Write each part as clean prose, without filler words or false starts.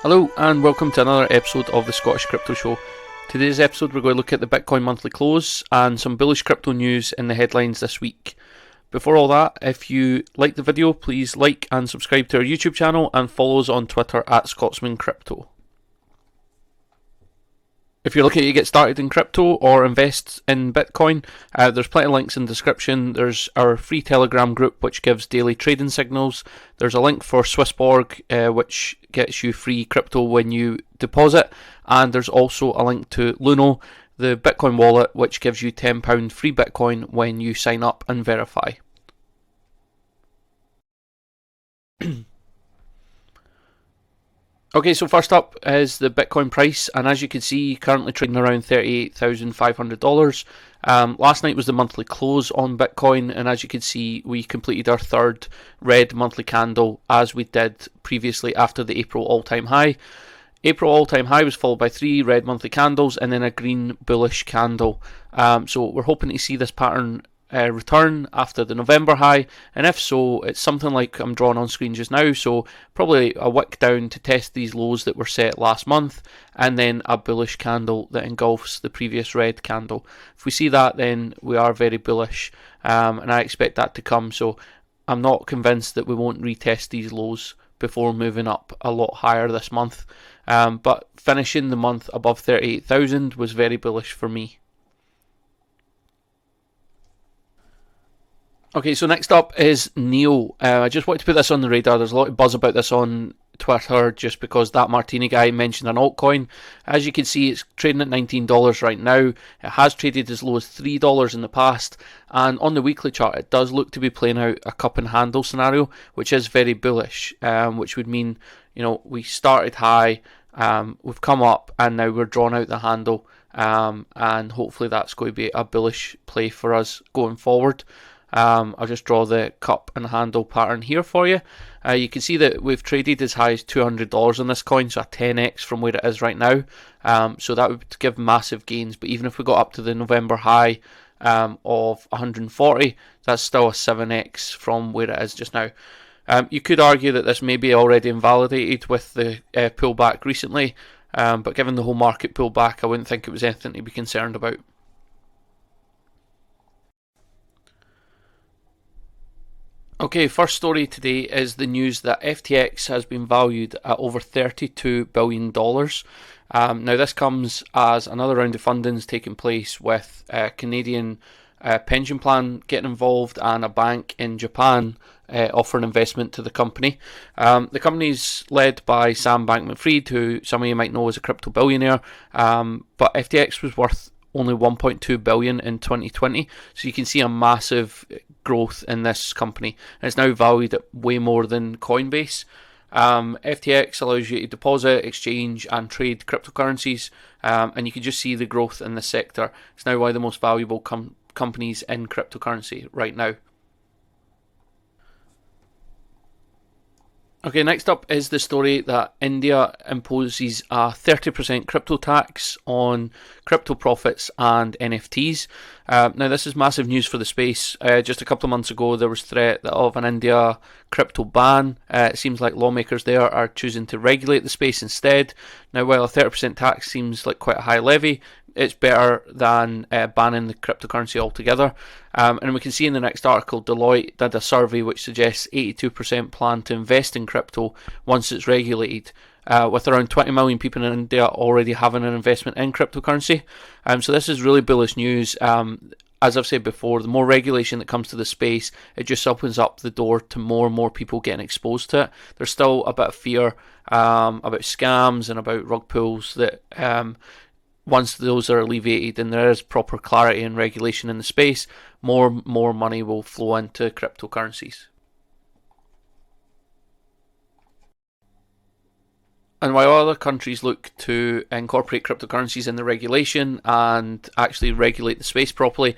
Hello and welcome to another episode of the Scottish Crypto Show. Today's episode we're going to look at the Bitcoin monthly close and some bullish crypto news in the headlines this week. Before all that, if you like the video, please like and subscribe to our YouTube channel and follow us on Twitter at ScotsmanCrypto. If you're looking to get started in crypto or invest in Bitcoin, there's plenty of links in the description. There's our free Telegram group which gives daily trading signals. There's a link for Swissborg which gets you free crypto when you deposit. And there's also a link to Luno, the Bitcoin wallet, which gives you £10 free Bitcoin when you sign up and verify. Okay, so first up is the Bitcoin price, and as you can see, currently trading around $38,500. Last night was the monthly close on Bitcoin, and as you can see, we completed our third red monthly candle as we did previously after the April all-time high. April all-time high was followed by 3 red monthly candles and then a green bullish candle. So we're hoping to see this pattern return after the November high, and if so, it's something like I'm drawing on screen just now, so probably a wick down to test these lows that were set last month, and then a bullish candle that engulfs the previous red candle. If we see that, then we are very bullish, and I expect that to come, so I'm not convinced that we won't retest these lows before moving up a lot higher this month, but finishing the month above 38,000 was very bullish for me. Okay, so next up is NEO. I just wanted to put this on the radar. There's a lot of buzz about this on Twitter just because that Martini guy mentioned an altcoin. As you can see, it's trading at $19 right now. It has traded as low as $3 in the past, and on the weekly chart it does look to be playing out a cup and handle scenario, which is very bullish, which would mean, you know, we started high, we've come up, and now we're drawing out the handle, and hopefully that's going to be a bullish play for us going forward. I'll just draw the cup and handle pattern here for you. You can see that we've traded as high as $200 on this coin, so a 10x from where it is right now. So that would give massive gains, but even if we got up to the November high of 140, that's still a 7x from where it is just now. You could argue that this may be already invalidated with the pullback recently, but given the whole market pullback, I wouldn't think it was anything to be concerned about. Okay, first story today is the news that FTX has been valued at over $32 billion. Now this comes as another round of fundings taking place with a Canadian pension plan getting involved and a bank in Japan offering investment to the company. The company's led by Sam Bankman-Fried, who some of you might know as a crypto billionaire, but FTX was worth only $1.2 billion in 2020, so you can see a massive growth in this company, and it's now valued at way more than Coinbase. FTX allows you to deposit, exchange and trade cryptocurrencies, and you can just see the growth in the sector. It's now one of the most valuable companies in cryptocurrency right now. Okay, next up is the story that India imposes a 30% crypto tax on crypto profits and NFTs. Now, this is massive news for the space. Just a couple of months ago, there was threat of an India crypto ban. It seems like lawmakers there are choosing to regulate the space instead. Now, while a 30% tax seems like quite a high levy, it's better than banning the cryptocurrency altogether. And we can see in the next article, Deloitte did a survey which suggests 82% plan to invest in crypto once it's regulated, with around 20 million people in India already having an investment in cryptocurrency. So this is really bullish news. As I've said before, the more regulation that comes to the space, it just opens up the door to more and more people getting exposed to it. There's still a bit of fear about scams and about rug pulls that once those are alleviated and there is proper clarity and regulation in the space, more money will flow into cryptocurrencies. And while other countries look to incorporate cryptocurrencies in the regulation and actually regulate the space properly,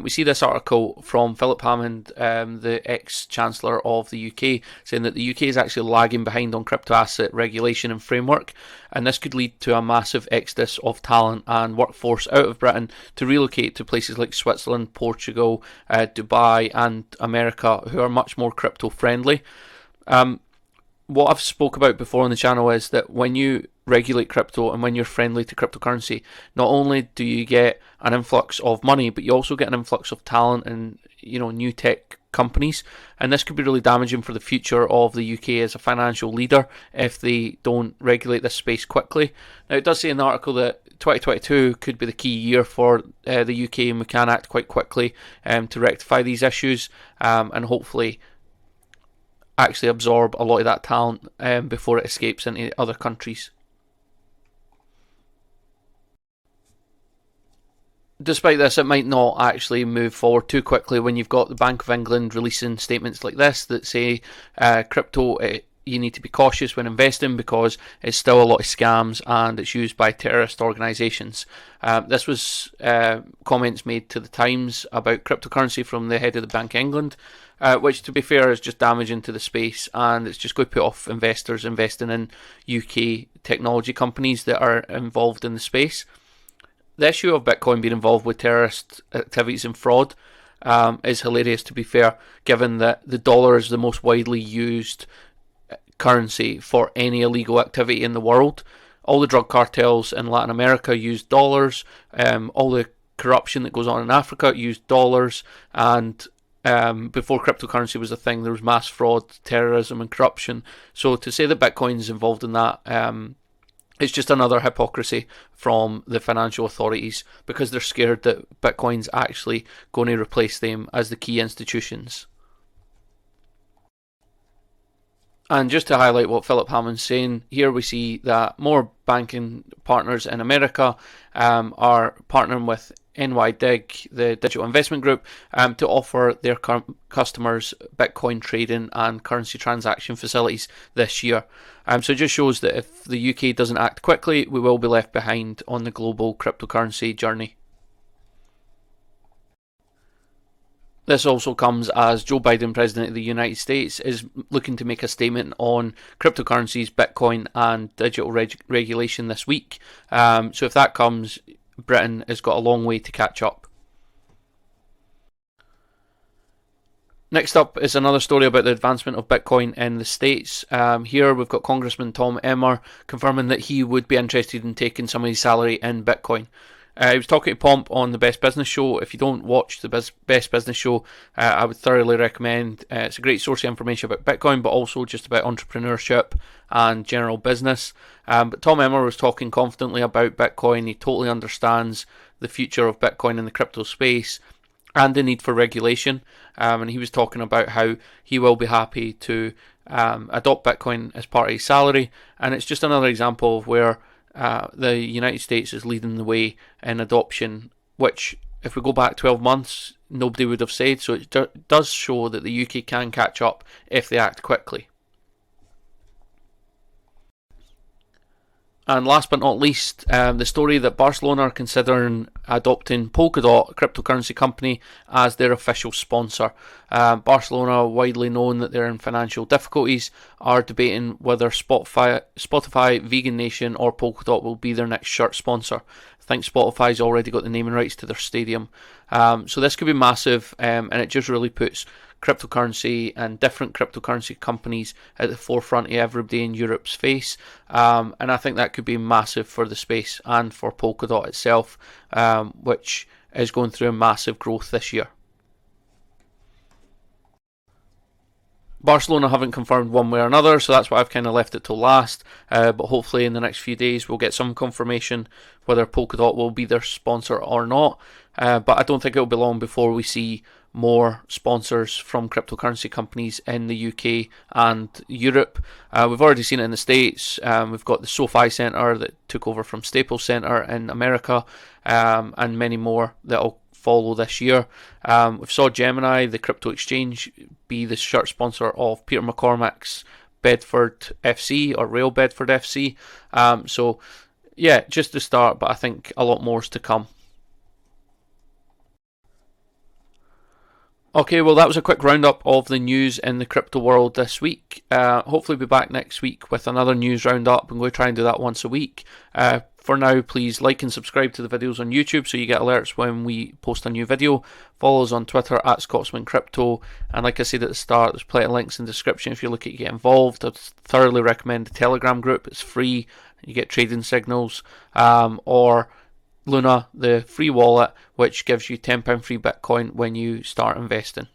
we see this article from Philip Hammond, the ex-Chancellor of the UK, saying that the UK is actually lagging behind on crypto asset regulation and framework, and this could lead to a massive exodus of talent and workforce out of Britain to relocate to places like Switzerland, Portugal, Dubai and America, who are much more crypto friendly. what I've spoke about before on the channel is that when you regulate crypto and when you're friendly to cryptocurrency, not only do you get an influx of money, but you also get an influx of talent and new tech companies, and this could be really damaging for the future of the UK as a financial leader if they don't regulate this space quickly. Now, it does say in the article that 2022 could be the key year for the UK, and we can act quite quickly to rectify these issues and hopefully actually absorb a lot of that talent before it escapes into other countries. Despite this, it might not actually move forward too quickly when you've got the Bank of England releasing statements like this that say crypto, you need to be cautious when investing because it's still a lot of scams and it's used by terrorist organisations. This was comments made to the Times about cryptocurrency from the head of the Bank of England, which, to be fair, is just damaging to the space, and it's just going to put off investors investing in UK technology companies that are involved in the space. The issue of Bitcoin being involved with terrorist activities and fraud is hilarious, to be fair, given that the dollar is the most widely used currency for any illegal activity in the world. All the drug cartels in Latin America use dollars, all the corruption that goes on in Africa use dollars, and before cryptocurrency was a thing, there was mass fraud, terrorism and corruption. So to say that Bitcoin is involved in that, it's just another hypocrisy from the financial authorities because they're scared that Bitcoin's actually going to replace them as the key institutions. And just to highlight what Philip Hammond's saying, here we see that more banking partners in America are partnering with NYDIG, the digital investment group, to offer their customers Bitcoin trading and currency transaction facilities this year. So it just shows that if the UK doesn't act quickly, we will be left behind on the global cryptocurrency journey. This also comes as Joe Biden, President of the United States, is looking to make a statement on cryptocurrencies, Bitcoin and digital regulation this week. So if that comes, Britain has got a long way to catch up. Next up is another story about the advancement of Bitcoin in the States. Here we've got Congressman Tom Emmer confirming that he would be interested in taking some of his salary in Bitcoin. He was talking to Pomp on the Best Business Show. If you don't watch the Best Business Show, I would thoroughly recommend. It's a great source of information about Bitcoin, but also just about entrepreneurship and general business. But Tom Emmer was talking confidently about Bitcoin. He totally understands the future of Bitcoin in the crypto space and the need for regulation. And he was talking about how he will be happy to adopt Bitcoin as part of his salary. And it's just another example of where the United States is leading the way in adoption, which, if we go back 12 months, nobody would have said. So it does show that the UK can catch up if they act quickly. And last but not least, the story that Barcelona are considering adopting Polkadot, a cryptocurrency company, as their official sponsor. Barcelona, widely known that they're in financial difficulties, are debating whether Spotify, Vegan Nation or Polkadot will be their next shirt sponsor. I think Spotify's already got the naming rights to their stadium. So this could be massive, and it just really puts cryptocurrency and different cryptocurrency companies at the forefront of everybody in Europe's face, and I think that could be massive for the space and for Polkadot itself, which is going through a massive growth this year. Barcelona haven't confirmed one way or another, so that's why I've kind of left it till last, but hopefully in the next few days we'll get some confirmation whether Polkadot will be their sponsor or not, but I don't think it'll be long before we see more sponsors from cryptocurrency companies in the UK and Europe. We've already seen it in the States. We've got the SoFi Centre that took over from Staples Centre in America, and many more that will follow this year. We saw Gemini, the crypto exchange, be the shirt sponsor of Peter McCormack's Bedford FC or Real Bedford FC. So yeah, just the start, but I think a lot more is to come. Okay, well that was a quick roundup of the news in the crypto world this week. Hopefully be back next week with another news roundup. I'm going to try and do that once a week. for now, please like and subscribe to the videos on YouTube so you get alerts when we post a new video. Follow us on Twitter at Scotsman Crypto. And like I said at the start, there's plenty of links in the description if you're looking to get involved. I'd thoroughly recommend the Telegram group. It's free. You get trading signals. Or Luna, the free wallet, which gives you £10 free Bitcoin when you start investing.